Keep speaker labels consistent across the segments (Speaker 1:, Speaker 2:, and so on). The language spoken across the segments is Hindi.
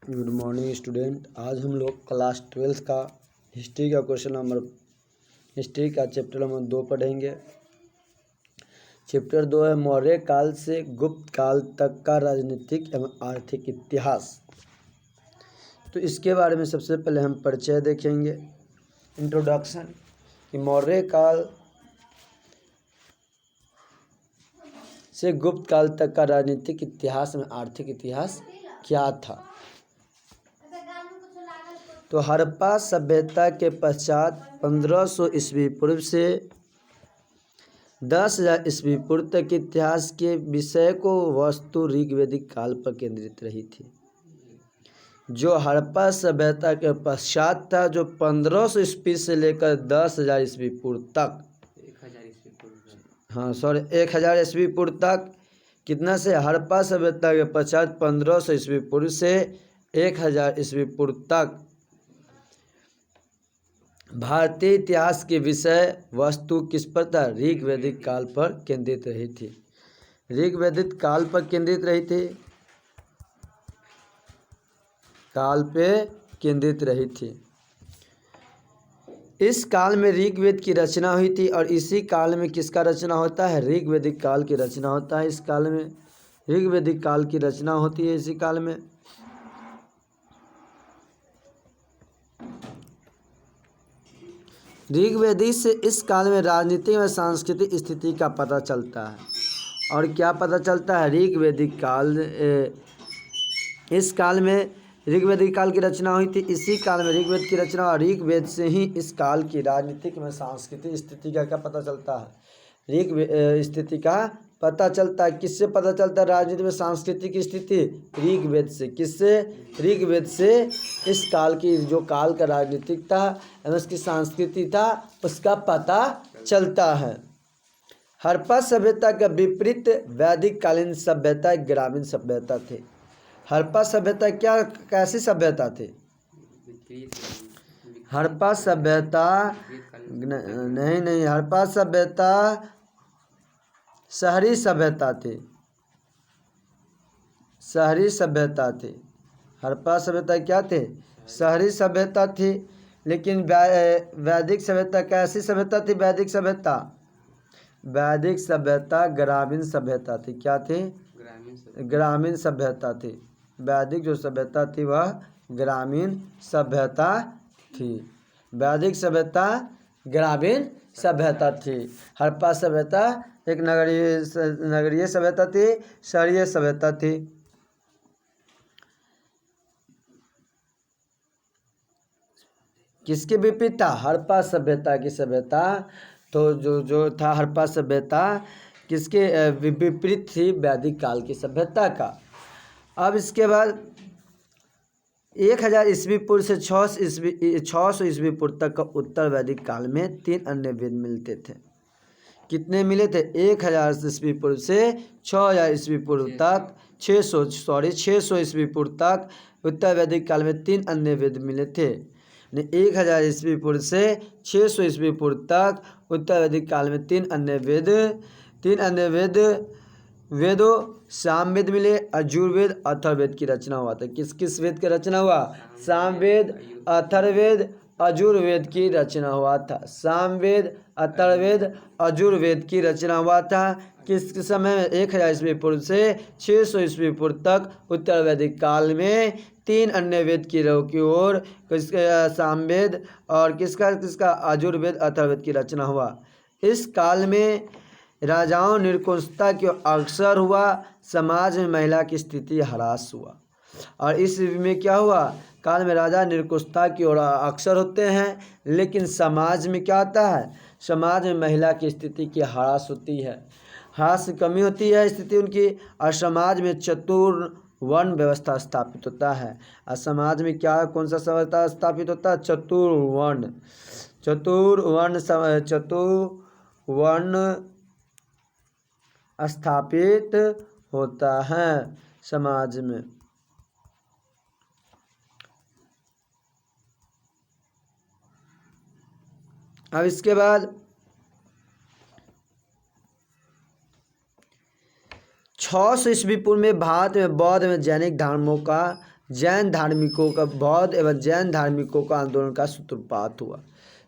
Speaker 1: Good morning student. आज हम लोग क्लास 12 का हिस्ट्री का हिस्ट्री का चैप्टर नंबर 2 पढ़ेंगे। चैप्टर 2 है मौर्य काल से गुप्त काल तक का राजनीतिक एवं आर्थिक इतिहास। तो इसके बारे में सबसे पहले हम परिचय देखेंगे, इंट्रोडक्शन, कि मौर्य काल से गुप्त काल तक का राजनीतिक इतिहास में आर्थिक इतिहास क्या था। तो हड़प्पा सभ्यता के पश्चात 1500 ईस्वी पूर्व से 10,000 ईस्वी पूर्व तक के इतिहास के विषय को वस्तु ऋग्वैदिक काल पर केंद्रित रही थी। जो हड़प्पा सभ्यता के पश्चात था, जो 1500 ईस्वी से लेकर 10,000 ईस्वी पूर्व तक, 1000 ईस्वी पूर्व तक, कितना से हड़प्पा सभ्यता के पश्चात 1500 ईस्वी पूर्व से 1000 ईस्वी पूर्व तक भारतीय इतिहास के विषय वस्तु किस पर था? ऋग्वैदिक काल पर केंद्रित रही थी। ऋग्वैदिक काल पर केंद्रित रही थी, काल पे केंद्रित रही थी। इस काल में ऋग्वेद की रचना हुई थी और इसी काल में किसका रचना होता है? ऋग्वैदिक काल की रचना होता है। इस काल में ऋग्वैदिक काल की रचना होती है। इसी काल में ऋग्वेदी से इस काल में राजनीतिक व सांस्कृतिक स्थिति का पता चलता है। और क्या पता चलता है? ऋग्वैदिक काल, इस काल में ऋग्वैदिक काल की रचना हुई थी। इसी काल में ऋग्वेद की रचना और ऋग्वेद से ही इस काल की राजनीतिक व सांस्कृतिक स्थिति का क्या पता चलता है? स्थिति का पता चलता है। किससे पता चलता है राजनीतिक व सांस्कृतिक स्थिति? ऋग्वेद से। किससे? ऋग्वेद से इस काल की, जो काल का राजनीतिक था एवं उसकी संस्कृति था, उसका पता चलता है। हड़प्पा सभ्यता का विपरीत वैदिक कालीन सभ्यता ग्रामीण सभ्यता थी। हड़प्पा सभ्यता कैसी सभ्यता थी? हड़प्पा सभ्यता नहीं, हड़प्पा सभ्यता शहरी सभ्यता थी। शहरी सभ्यता थी। हड़प्पा सभ्यता क्या थे? शहरी सभ्यता थी। लेकिन वैदिक सभ्यता कैसी सभ्यता थी? वैदिक सभ्यता ग्रामीण सभ्यता थी। क्या थी? ग्रामीण सभ्यता थी। वैदिक जो सभ्यता थी वह ग्रामीण सभ्यता थी। वैदिक सभ्यता ग्रामीण सभ्यता थी। हड़प्पा सभ्यता एक नगरीय सभ्यता थी, शहरीय सभ्यता थी। किसके विपरीत था? हड़प्पा सभ्यता की सभ्यता तो जो था हड़प्पा सभ्यता किसके विपरीत थी? वैदिक काल की सभ्यता का। अब इसके बाद 1000 ईस्वी पूर्व से 600 ईस्वी पूर्व तक का उत्तर वैदिक काल में 3 अन्य वेद मिलते थे। कितने मिले थे? 1000 ईस्वी पूर्व से 6000 ईस्वी पूर्व तक, 600 ईस्वी पूर्व तक उत्तर वैदिक काल में 3 अन्य वेद मिले थे। 1000 ईस्वी पूर्व से 600 ईस्वी पूर्व तक उत्तर वैदिक काल में 3 अन्य वेदों सामवेद मिले, अजुर्वेद, अथर्ववेद की रचना हुआ था। किस वेद की रचना हुआ? सामवेद, अथर्ववेद, अजुर्वेद की रचना हुआ था। सामवेद, अथर्ववेद, अजुर्वेद की रचना हुआ था। किस समय में? 1000 ईस्वी पूर्व से 600 ईस्वी पूर्व तक उत्तर वैदिक काल में 3 अन्य वेद की ओर सामवेद और किसका अजुर्वेद, अथर्ववेद की रचना हुआ। इस काल में राजाओं निरंकुशता की ओर अग्रसर हुआ। समाज में महिला की स्थिति ह्रास हुआ। और इस में क्या हुआ? काल में राजा निरंकुशता की ओर अग्रसर होते हैं, लेकिन समाज में क्या आता है? समाज में महिला की स्थिति की ह्रास होती है, ह्रास कमी होती है स्थिति उनकी। और समाज में चतुर्वर्ण व्यवस्था स्थापित होता है। और समाज में क्या, कौन सा व्यवस्था स्थापित होता है? चतुर्वर्ण स्थापित होता है समाज में। अब इसके बाद 600 ईस्वी पूर्व में भारत में बौद्ध में जैनिक धर्मों का जैन धार्मिकों का बौद्ध एवं जैन धार्मिकों का आंदोलन का सूत्रपात हुआ।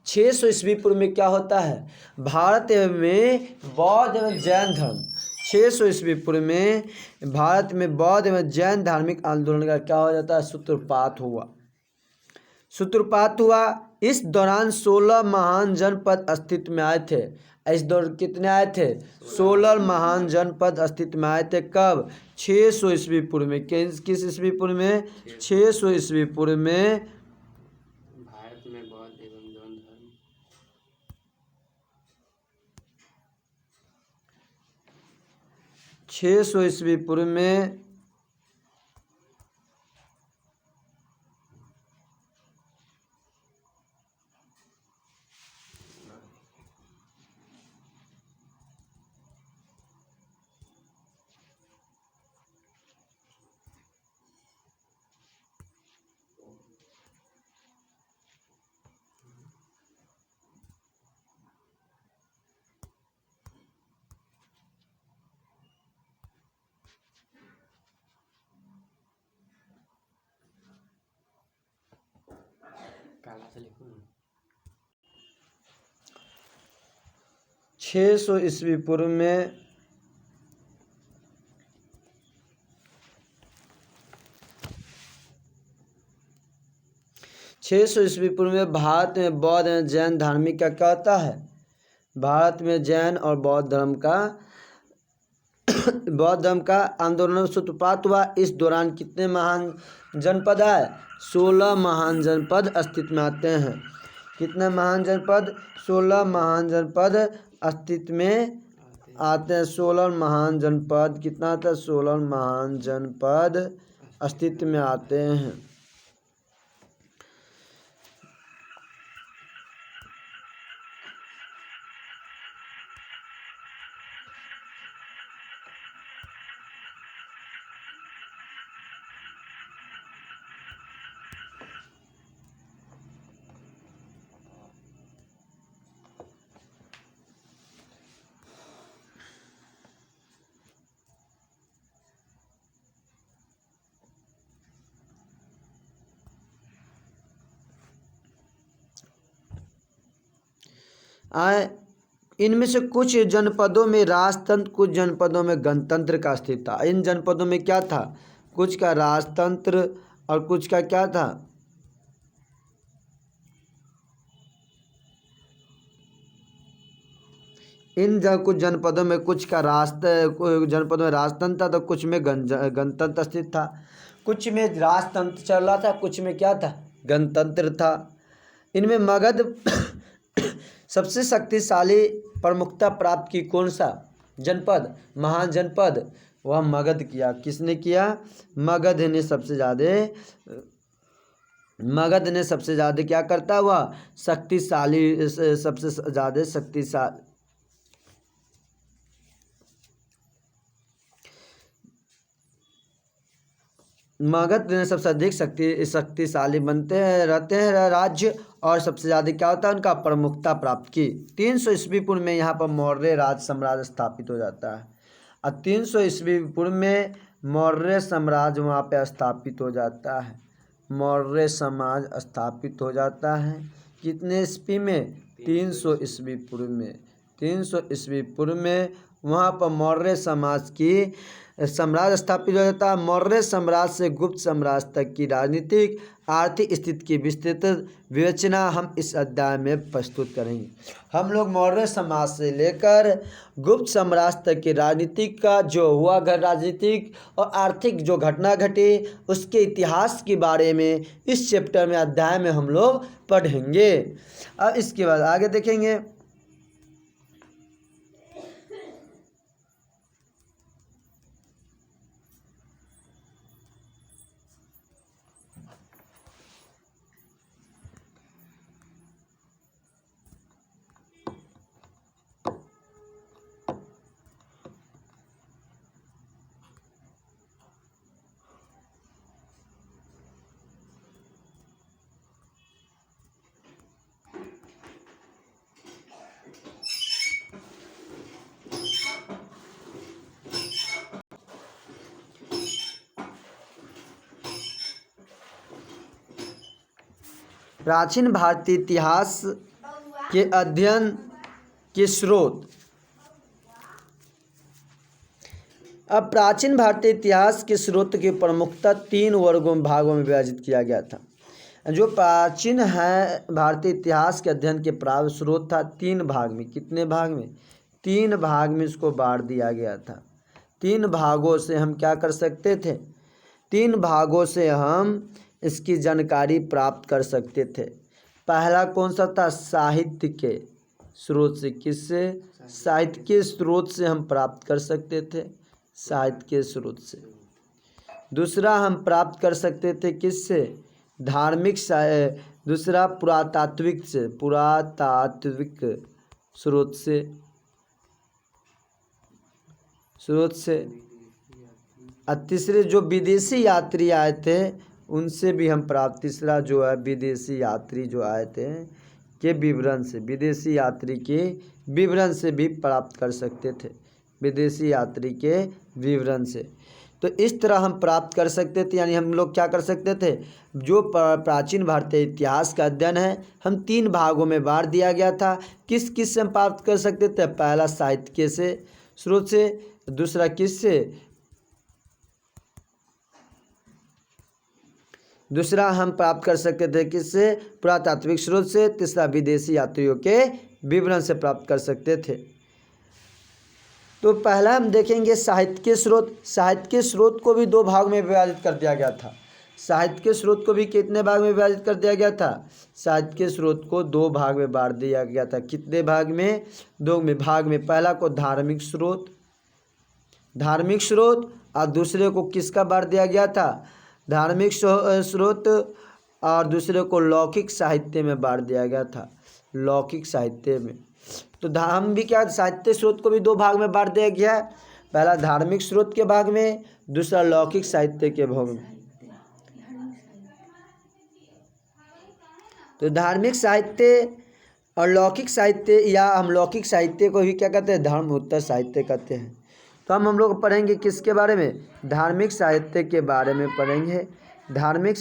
Speaker 1: 600 ईस्वी पूर्व में क्या होता है? भारत में बौद्ध एवं जैन धर्म 600 ईस्वी पूर्व में भारत में बौद्ध एवं जैन धार्मिक आंदोलन का क्या हो जाता है? सूत्रपात हुआ। सूत्रपात हुआ। इस दौरान 16 महान जनपद अस्तित्व में आए थे। इस दौर कितने आए थे? 16 महान जनपद अस्तित्व में आए थे। कब? 600 ईस्वी पूर्व में। किस ईस्वी पूर्व में? 600 ईस्वी पूर्व में
Speaker 2: भारत में बौद्ध एवं जैन धर्म
Speaker 1: 600 ईस्वी पूर्व में
Speaker 2: काला से लिखो ना।
Speaker 1: 600 ईस्वी पूर्व में भारत में बौद्ध एवं जैन धार्मिक का क्या होता है? भारत में जैन और बौद्ध धर्म का आंदोलन सूत्रपात हुआ। इस दौरान कितने महान जनपद आए? 16 महान जनपद अस्तित्व में आते हैं। कितने महान जनपद? 16 महान जनपद अस्तित्व में आते हैं। 16 महान जनपद कितना आता है? 16 महान जनपद अस्तित्व में आते हैं। इनमें से कुछ जनपदों में राजतंत्र, कुछ जनपदों में गणतंत्र का अस्तित्व था। इन जनपदों में क्या था? कुछ का राजतंत्र और कुछ का क्या था? कुछ जनपदों में कुछ जनपदों में राजतंत्र था तो कुछ में गणतंत्र अस्तित्व था। कुछ में राजतंत्र चल रहा था, कुछ में क्या था? गणतंत्र था। इनमें मगध सबसे शक्तिशाली प्रमुखता प्राप्त की कौन सा जनपद? महान जनपद वह मगध किया। किसने किया? मगध ने सबसे ज़्यादा क्या करता हुआ? शक्तिशाली, सबसे ज़्यादा शक्तिशाली मगध ने सबसे अधिक शक्तिशाली बनते हैं रहते हैं राज्य, और सबसे ज़्यादा क्या होता है? उनका प्रमुखता प्राप्त की। 300 ईस्वी पूर्व में यहाँ पर मौर्य राज साम्राज्य स्थापित हो जाता है। और 300 ईस्वी पूर्व में मौर्य साम्राज्य वहाँ पे स्थापित हो जाता है। मौर्य समाज स्थापित हो जाता है। कितने ईस्वी में? 300 ईस्वी पूर्व में। 300 ईस्वी पूर्व में वहाँ पर मौर्य समाज की साम्राज्य स्थापित हो जाता है। मौर्य साम्राज्य से गुप्त साम्राज्य तक की राजनीतिक आर्थिक स्थिति की विस्तृत विवेचना हम इस अध्याय में प्रस्तुत करेंगे। हम लोग मौर्य समाज से लेकर गुप्त साम्राज्य तक की राजनीतिक का जो हुआ राजनीतिक और आर्थिक जो घटना घटी उसके इतिहास के बारे में इस चैप्टर में अध्याय में हम लोग पढ़ेंगे। अब इसके बाद आगे देखेंगे। प्राचीन भारतीय इतिहास के अध्ययन के स्रोत। अब प्राचीन भारतीय इतिहास के स्रोत की प्रमुखता 3 वर्गों में भागों में विभाजित किया गया था। जो प्राचीन है भारतीय इतिहास के अध्ययन के प्राप्त स्रोत था 3 भाग में। कितने भाग में? 3 भाग में इसको बांट दिया गया था। 3 भागों से हम क्या कर सकते थे? 3 भागों से हम इसकी जानकारी प्राप्त कर सकते थे। पहला कौन सा था? साहित्य के स्रोत से। किससे? साहित्य के स्रोत से हम प्राप्त कर सकते थे, साहित्य के स्रोत से। दूसरा हम प्राप्त कर सकते थे किससे? धार्मिक दूसरा पुरातात्विक से, पुरातात्विक स्रोत से। और तीसरे जो विदेशी यात्री आए थे उनसे भी हम प्राप्त, तीसरा जो है विदेशी यात्री जो आए थे के विवरण से, विदेशी यात्री के विवरण से भी प्राप्त कर सकते थे, विदेशी यात्री के विवरण से। तो इस तरह हम प्राप्त कर सकते थे। यानी हम लोग क्या कर सकते थे? जो प्राचीन भारतीय इतिहास का अध्ययन है हम 3 भागों में बांट दिया गया था। किस किस से हम प्राप्त कर सकते थे? पहला साहित्य के से स्रोत से, दूसरा किस से? दूसरा हम प्राप्त कर सकते थे किससे? पुरातात्विक स्रोत से। तीसरा विदेशी यात्रियों के विवरण से प्राप्त कर सकते थे। तो पहला हम देखेंगे साहित्य के स्रोत। साहित्य के स्रोत को भी 2 भाग में विभाजित कर दिया गया था। साहित्य के स्रोत को भी कितने भाग में विभाजित कर दिया गया था? साहित्य के स्रोत को 2 भाग में बांट दिया गया था। कितने भाग में? 2 में भाग में। पहला को धार्मिक स्रोत, धार्मिक स्रोत, और दूसरे को किसका बांट दिया गया था? धार्मिक स्रोत, और दूसरे को लौकिक साहित्य में बांट दिया गया था, लौकिक साहित्य में। तो हम भी क्या, साहित्य स्रोत को भी 2 भाग में बांट दिया गया है। पहला धार्मिक स्रोत के भाग में, दूसरा लौकिक साहित्य के भाग में। तो धार्मिक साहित्य और लौकिक साहित्य, या हम लौकिक साहित्य को भी क्या कहते हैं? धर्मोत्तर साहित्य कहते हैं। तो हम लोग पढ़ेंगे किसके बारे में? धार्मिक साहित्य के बारे में पढ़ेंगे। धार्मिक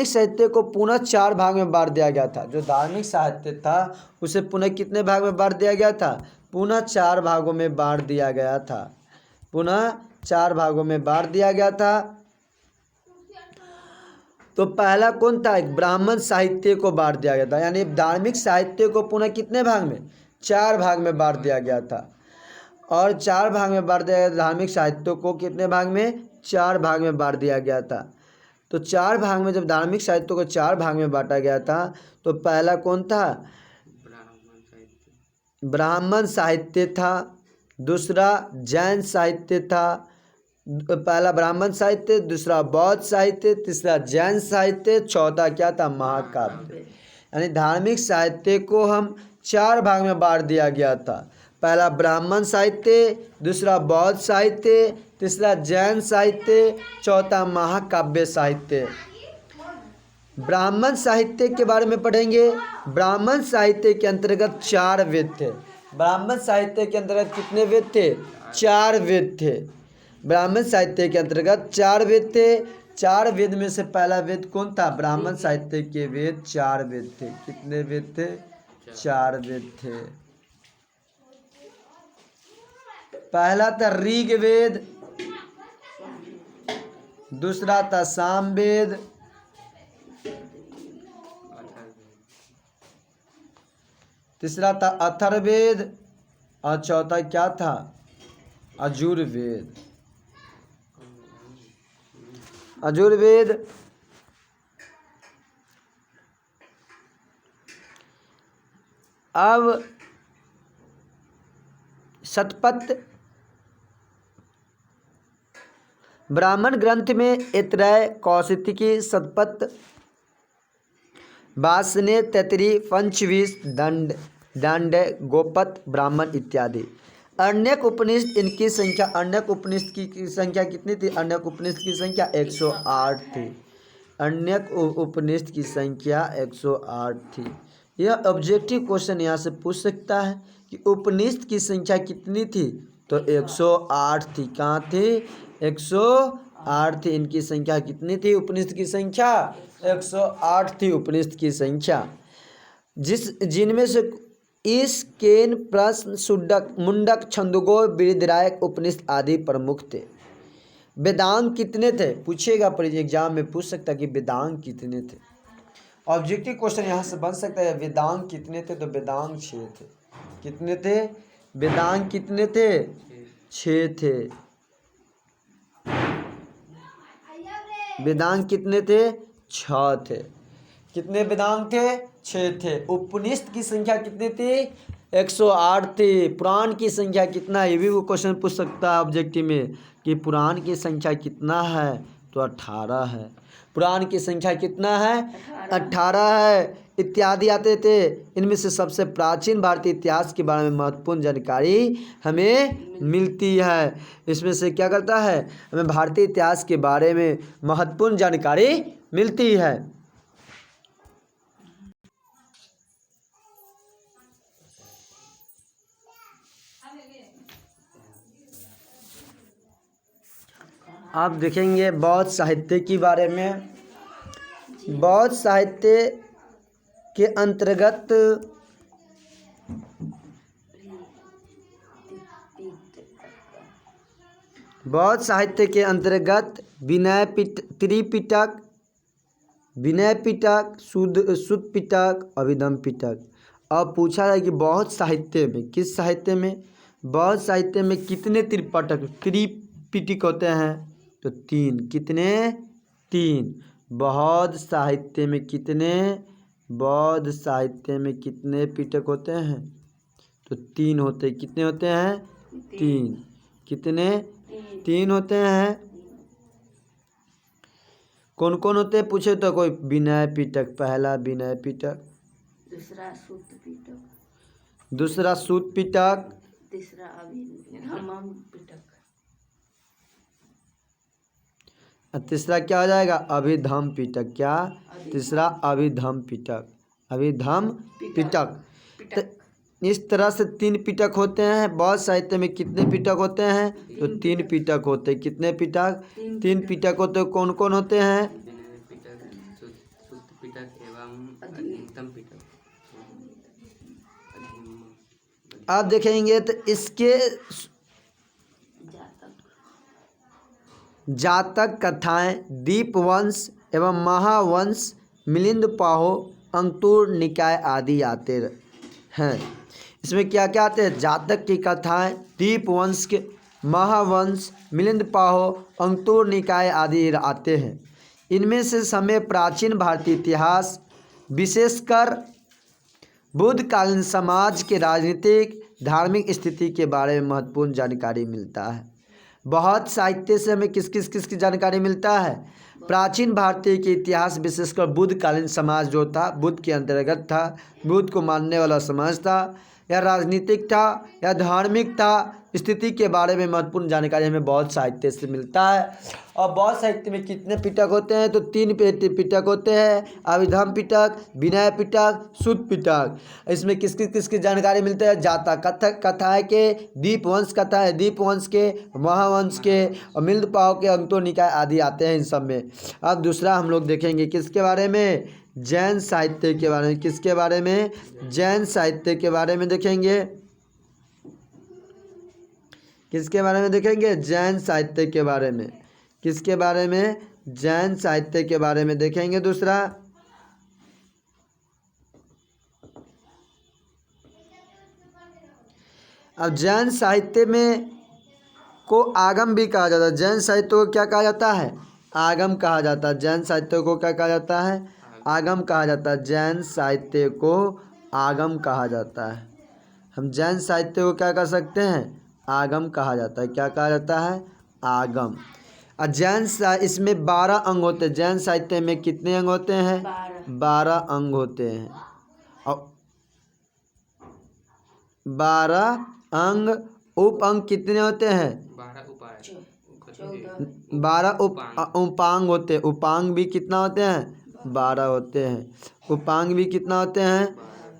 Speaker 1: साहित्य को पुनः 4 भाग में बांट दिया गया था। जो धार्मिक साहित्य था उसे पुनः कितने भाग में बांट दिया गया था? पुनः 4 भागों में बांट दिया गया था। पुनः 4 भागों में बांट दिया गया था। तो पहला कौन था? ब्राह्मण साहित्य को बांट दिया गया था। यानी धार्मिक साहित्य को पुनः कितने भाग में? 4 भाग में बांट दिया गया था। और 4 भाग में बांट दिया गया। धार्मिक साहित्य को कितने भाग में? 4 भाग में बांट दिया गया था। तो 4 भाग में जब धार्मिक साहित्य को 4 भाग में बांटा गया था तो पहला कौन था? ब्राह्मण साहित्य था। दूसरा जैन साहित्य था। पहला ब्राह्मण साहित्य, दूसरा बौद्ध साहित्य, तीसरा जैन साहित्य, चौथा क्या था? महाकाव्य। यानी धार्मिक साहित्य को हम 4 भाग में बांट दिया गया था। पहला ब्राह्मण साहित्य, दूसरा बौद्ध साहित्य, तीसरा जैन साहित्य, चौथा महाकाव्य साहित्य। ब्राह्मण साहित्य के बारे में पढ़ेंगे। ब्राह्मण साहित्य के अंतर्गत 4 वेद थे। ब्राह्मण साहित्य के अंतर्गत कितने वेद थे? 4 वेद थे। ब्राह्मण साहित्य के अंतर्गत 4 वेद थे। 4 वेद में से पहला वेद कौन था? ब्राह्मण साहित्य के वेद 4 वेद थे। कितने वेद थे? 4 वेद थे। पहला था ऋग्वेद, दूसरा था सामवेद, तीसरा था अथर्ववेद, और चौथा क्या था? यजुर्वेद। यजुर्वेद। अब शतपथ ब्राह्मण ग्रंथ में ऐतरेय, कौशिकी, शतपथ, वासने, तैत्तिरीय, पंचविंश, दंड, गोपथ, ब्राह्मण इत्यादि। अर्ण्यक उपनिषद इनकी संख्या, अर्ण्यक उपनिषद की संख्या कितनी थी? अर्ण्यक उपनिषद की संख्या 108 थी। अर्ण्यक उपनिषद की संख्या 108 थी। यह ऑब्जेक्टिव क्वेश्चन यहाँ से पूछ सकता है कि उपनिषद की संख्या कितनी थी? तो 108 थी। कहाँ थी? 108 8 थी। इनकी संख्या कितनी थी? उपनिषद की संख्या 108 थी उपनिषद की संख्या। जिनमें से इस केन प्रश्न सुडक मुंडक छंदोगोल बृहदारण्यक उपनिषद आदि प्रमुख थे। वेदांग कितने थे? पूछेगा पर एग्जाम में पूछ सकता है कि वेदांग कितने थे। ऑब्जेक्टिव क्वेश्चन यहाँ से बन सकता है वेदांग कितने थे, तो वेदांग 6 थे। कितने थे? वेदांग कितने थे? 6 थे। वेदांग कितने थे? 6 थे। कितने वेदांग थे? 6 थे। उपनिषद की संख्या कितनी थी? 108 थी। पुराण की संख्या कितना है? ये भी वो क्वेश्चन पूछ सकता है ऑब्जेक्टिव में कि पुराण की संख्या कितना है, तो 18 है। पुराण की संख्या कितना है? 18 है इत्यादि आते थे। इनमें से सबसे प्राचीन भारतीय इतिहास के बारे में महत्वपूर्ण जानकारी हमें मिलती है। इसमें से क्या करता है? हमें भारतीय इतिहास के बारे में महत्वपूर्ण जानकारी मिलती है। आप देखेंगे बौद्ध साहित्य के बारे में। बौद्ध साहित्य के अंतर्गत बौद्ध साहित्य के अंतर्गत त्रिपिटक, विनय पिटक, सुत्त पिटक, अभिधम्म पिटक। अब पूछा है कि बौद्ध साहित्य में, किस साहित्य में? बौद्ध साहित्य में कितने त्रिपिटक होते हैं? तो 3। कितने? 3। बौद्ध साहित्य में कितने? बौद्ध साहित्य में कितने पिटक होते हैं? तो 3 होते। कितने होते हैं? 3। कितने? 3 होते हैं। कौन कौन होते हैं पूछे तो कोई? विनय पिटक, पहला विनय पिटक,
Speaker 3: दूसरा सुत्त पिटक,
Speaker 1: दूसरा सुत्त पिटक,
Speaker 3: तीसरा अभिधम्म पिटक,
Speaker 1: तीसरा क्या हो जाएगा? अभिधम्म पिटक। क्या? तीसरा अभिधम्म पिटक, अभिधम्म पिटक। तो इस तरह से 3 पिटक होते हैं। बौद्ध साहित्य में कितने पिटक होते हैं? तो 3 पिटक होते हैं। कितने पिटक? 3 पिटक होते हैं। कौन कौन होते हैं?
Speaker 2: विनय पिटक, सुत्त पिटक एवं अभिधम्म पिटक।
Speaker 1: आप देखेंगे तो इसके जातक कथाएं, दीपवंश एवं महावंश, मिलिंद पाहो, अंकुर निकाय आदि आते हैं। इसमें क्या क्या आते हैं? जातक की कथाएं, दीपवंश के, महावंश, मिलिंद पाहो, अंकुर निकाय आदि आते हैं। इनमें से समय प्राचीन भारतीय इतिहास, विशेषकर बुद्धकालीन समाज के राजनीतिक धार्मिक स्थिति के बारे में महत्वपूर्ण जानकारी मिलता है। बहुत साहित्य से हमें किस की जानकारी मिलता है? प्राचीन भारतीय के इतिहास, विशेषकर बुद्धकालीन समाज जो था, बुद्ध के अंतर्गत था, बुद्ध को मानने वाला समाज था, या राजनीतिक था या धार्मिक था, स्थिति के बारे में महत्वपूर्ण जानकारी हमें बौद्ध साहित्य से मिलता है। और बौद्ध साहित्य में कितने पिटक होते हैं? तो 3 पिटक होते हैं। अभिधम्म पिटक, विनय पिटक, सुत्त पिटक। इसमें किसकी जानकारी मिलती है? जातक कथाएं के, दीपवंश कथा है, दीपवंश के, महावंश के, और मिलिंद पाहो के, अंकुर निकाय आदि आते हैं इन सब में। अब दूसरा हम लोग देखेंगे किसके बारे में? जैन साहित्य के बारे में। किसके बारे में? जैन साहित्य के बारे में देखेंगे। किसके बारे में देखेंगे? जैन साहित्य के बारे में। किसके बारे में? जैन साहित्य के बारे में देखेंगे। दूसरा अब जैन साहित्य में को आगम भी कहा जाता है। जैन साहित्य को क्या कहा जाता है? आगम कहा जाता है। जैन साहित्य को क्या कहा जाता है? आगम कहा जाता है। जैन साहित्य को आगम कहा जाता है। हम जैन साहित्य को क्या कर सकते हैं? आगम कहा जाता है। क्या कहा जाता है? आगम। और इसमें 12 अंग होते हैं। जैन साहित्य में कितने अंग होते हैं? 12 अंग होते हैं। और 12 अंग, उप अंग कितने होते हैं?
Speaker 2: 12 उपाय,
Speaker 1: 12 उपांग होते हैं। उपांग भी कितना होते हैं? 12 होते हैं। उपांग भी कितना होते हैं?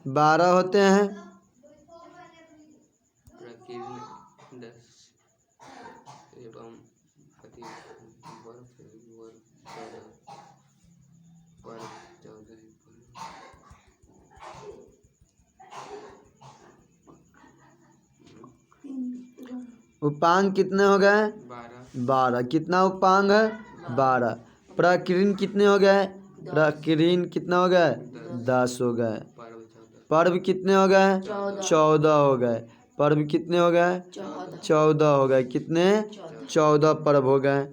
Speaker 1: 12 होते हैं।
Speaker 2: प्रकीर्णन 10 एवं
Speaker 1: उपांग कितने हो गए?
Speaker 2: 12
Speaker 1: 12। कितना उपांग है? 12। प्रकीर्ण कितने हो गए? प्रकीर्ण कितना हो गए? 10 हो गए।
Speaker 2: पर्व 14
Speaker 1: पर्व कितने हो गए? 14 हो गए। पर्व कितने हो गए? 14 हो गए। कितने? 14 पर्व हो गए।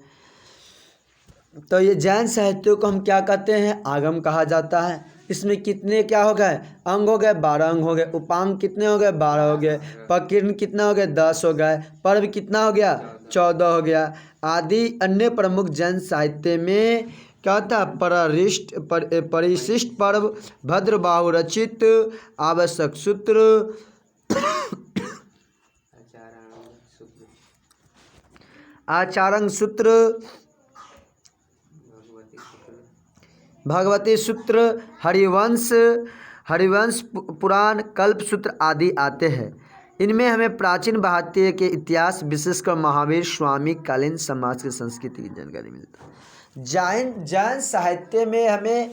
Speaker 1: तो ये जैन साहित्य को हम क्या कहते हैं? आगम कहा जाता है। इसमें कितने क्या हो गए? अंग हो गए? 12 अंग हो गए। उपांग कितने हो गए? 12 हो गए। प्रकीर्ण कितना हो गया? 10 हो गए। पर्व कितना हो गया? 14 हो गया। आदि अन्य प्रमुख जैन साहित्य में क्या था? परिशिष्ट पर्व, भद्रबाहु रचित आवश्यक सूत्र,
Speaker 2: आचारांग सूत्र
Speaker 1: आचारंग सूत्र,
Speaker 2: भगवती सूत्र
Speaker 1: भगवती सूत्र, हरिवंश पुराण, कल्प सूत्र आदि आते हैं। इनमें हमें प्राचीन भारतीय के इतिहास, विशेषकर महावीर स्वामी कालीन समाज की संस्कृति की जानकारी मिलती है। जैन साहित्य में हमें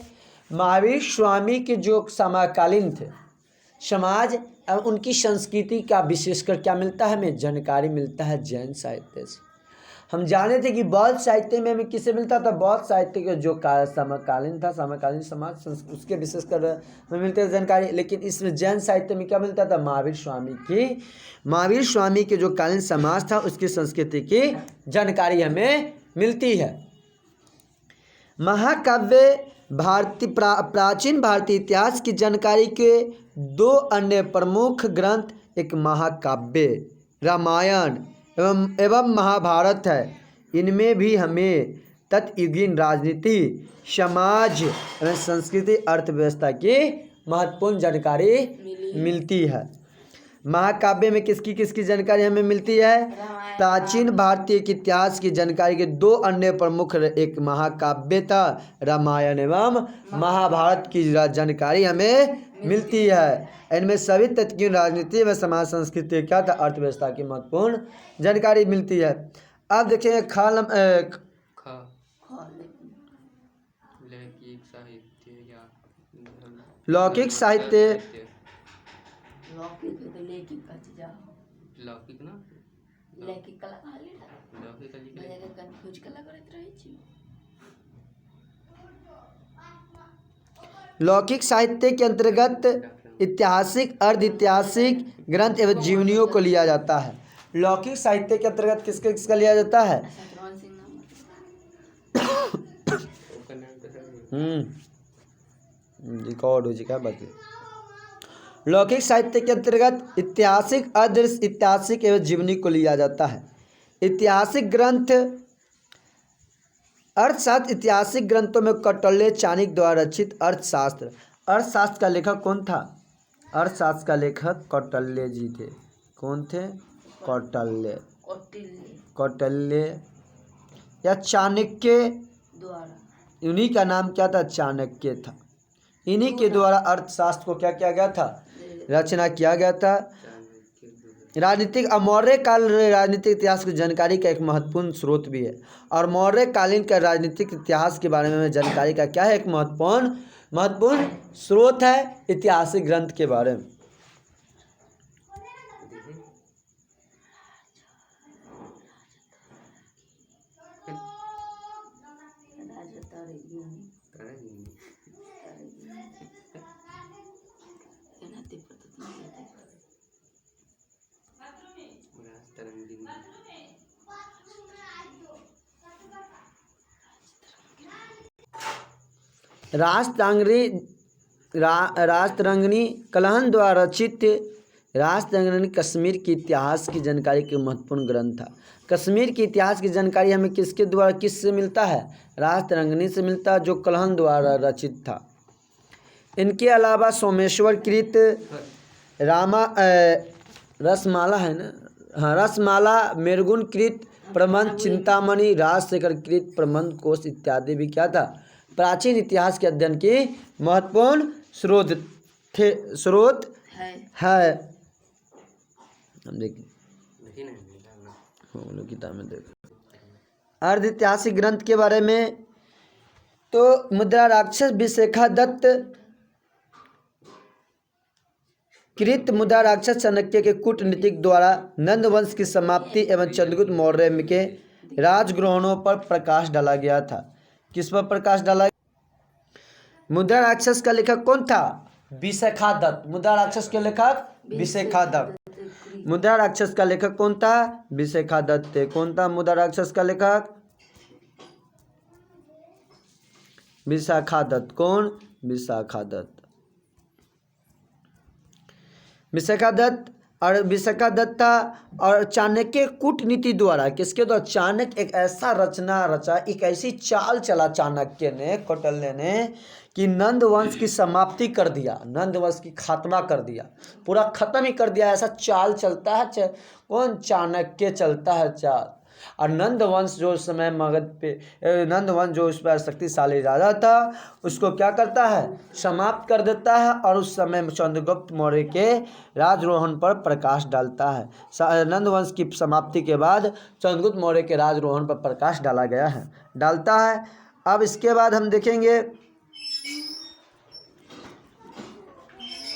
Speaker 1: महावीर स्वामी के जो समकालीन थे समाज और उनकी संस्कृति का विशेषकर क्या मिलता है? हमें जानकारी मिलता है जैन साहित्य से। हम जाने थे कि बौद्ध साहित्य में हमें किससे मिलता था? बौद्ध साहित्य के जो समकालीन था, समकालीन समाज उसके विशेषकर हमें मिलते थे जानकारी। लेकिन इसमें जैन साहित्य में क्या मिलता था? महावीर स्वामी के जो कालीन समाज था उसकी संस्कृति की जानकारी हमें मिलती है। महाकाव्य प्राचीन भारतीय इतिहास की जानकारी के 2 अन्य प्रमुख ग्रंथ, एक महाकाव्य रामायण एवं महाभारत है। इनमें भी हमें तत्युगीन राजनीति, समाज एवं संस्कृति, अर्थव्यवस्था की महत्वपूर्ण जानकारी मिलती है। महाकाव्य में किसकी जानकारी हमें मिलती है? प्राचीन भारतीय इतिहास की जानकारी के 2 अन्य प्रमुख, एक महाकाव्य था रामायण एवं महाभारत की जानकारी हमें मिलती है। इनमें सभी तत्व राजनीति व समाज संस्कृति क्या था? अर्थव्यवस्था की महत्वपूर्ण जानकारी मिलती है। अब देखिए
Speaker 2: ख लौकिक साहित्य या
Speaker 1: लौकिक साहित्य,
Speaker 2: लौकिक ना
Speaker 3: लौकिक कला कहा लेला
Speaker 2: लौकिक का लिख
Speaker 3: बजाय के कन्फ्यूज कला करत रही छी।
Speaker 1: लौकिक साहित्य के अंतर्गत ऐतिहासिक, अर्ध ऐतिहासिक ग्रंथ एवं जीवनियों को लिया जाता है। लौकिक साहित्य के अंतर्गत किसका लिया जाता है?
Speaker 3: सतरवन सिंह नाम
Speaker 2: उसका नाम तो
Speaker 1: रिकॉर्ड हो जी क्या बात है। लौकिक साहित्य के अंतर्गत ऐतिहासिक, अर्ध ऐतिहासिक एवं जीवनी को लिया जाता है। ऐतिहासिक ग्रंथ, अर्थशास्त्र। ऐतिहासिक ग्रंथों में कौटिल्य चाणक्य द्वारा रचित अर्थशास्त्र। अर्थशास्त्र का लेखक कौन था? अर्थशास्त्र का लेखक कौटिल्य जी थे। कौन थे? कौटिल्य या चाणक्य,
Speaker 3: द्वारा
Speaker 1: इन्हीं का नाम क्या था? चाणक्य था। इन्हीं के द्वारा अर्थशास्त्र को क्या किया गया था? रचना किया गया था। राजनीतिक मौर्य काल राजनीतिक इतिहास की जानकारी का एक महत्वपूर्ण स्रोत भी है। और मौर्य कालीन का राजनीतिक इतिहास के बारे में जानकारी का क्या है? एक महत्वपूर्ण स्रोत है ऐतिहासिक ग्रंथ के बारे में। राजतरंगिणी कलहन द्वारा रचित राजतरंगिणी कश्मीर के इतिहास की जानकारी के महत्वपूर्ण ग्रंथ था। कश्मीर के इतिहास की जानकारी हमें किससे मिलता है? राजतरंगिणी से मिलता है, जो कलहन द्वारा रचित था। इनके अलावा सोमेश्वर कृत, रसमाला है ना, हाँ, रसमाला, मेरगुन कृत प्रबंध, चिंतामणि, राजशेखर कृत प्रबंध कोश इत्यादि भी क्या था? प्राचीन इतिहास के अध्ययन की महत्वपूर्ण स्रोत है। हम देखिए किताब में देख अर्ध ऐतिहासिक ग्रंथ के बारे में तो मुद्रा राक्षस विशेखा दत्त कृत मुद्रा राक्षस चाणक्य के कूटनीतिक द्वारा नंद वंश की समाप्ति एवं चंद्रगुप्त मौर्य के राजग्रहणों पर प्रकाश डाला गया था। किस पर प्रकाश डाला? मुद्रा राक्षस का लेखक कौन था? विशाखादत्त। मुद्रा राक्षस के लेखक विशाखादत्त। मुद्रा राक्षस का लेखक कौन था? विशाखादत्त थे। कौन था मुद्रा राक्षस का लेखक? विशाखादत्त। कौन? विशाखादत्त। विशाखादत्त और विशाखादत्त था। और चाणक्य कूटनीति द्वारा, किसके द्वारा? चाणक्य एक ऐसा रचना रचा, एक ऐसी चाल चला चाणक्य ने, कौटिल्य ने, कि नंद वंश की समाप्ति कर दिया, नंद वंश की खात्मा कर दिया, पूरा खत्म ही कर दिया। ऐसा चाल चलता है कौन? चाणक्य चलता है चाल। और नंद वंश जो उस समय मगध पे, नंद वंश जो उस पर शक्तिशाली राजा था, उसको क्या करता है? समाप्त कर देता है। और उस समय चंद्रगुप्त मौर्य के राजरोहण पर प्रकाश डालता है। नंद वंश की समाप्ति के बाद चंद्रगुप्त मौर्य के राजरोहण पर प्रकाश डाला गया है, डालता है। अब इसके बाद हम देखेंगे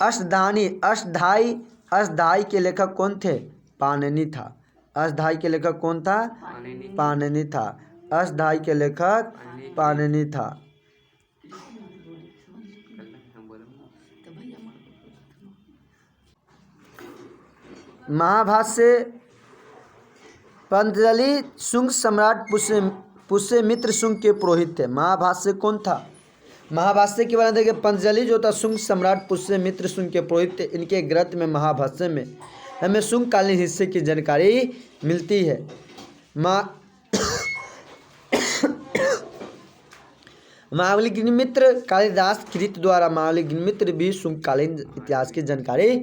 Speaker 1: अष्टधाई के लेखक कौन थे? पाणिनि था। अष्टधाई के लेखक कौन था? पाणिनि था। अष्टधाई के लेखक पाणिनि था। महाभाष्य पतंजलि शुंग सम्राट पुष्यमित्र शुंग के पुरोहित थे। महाभाष्य कौन था? महाभाष्य के बारे में देखिए, पतंजलि जो था शुंग सम्राट पुष्यमित्र शुंग के पुरोहित थे। इनके ग्रंथ में महाभाष्य में हमें शुंग कालीन हिस्से की जानकारी मिलती है। महाबलिगिनमित्र कालिदास कृत द्वारा महाबलिगिनमित्र भी शुंग कालीन इतिहास की जानकारी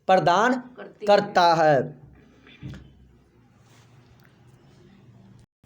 Speaker 1: प्रदान करता है।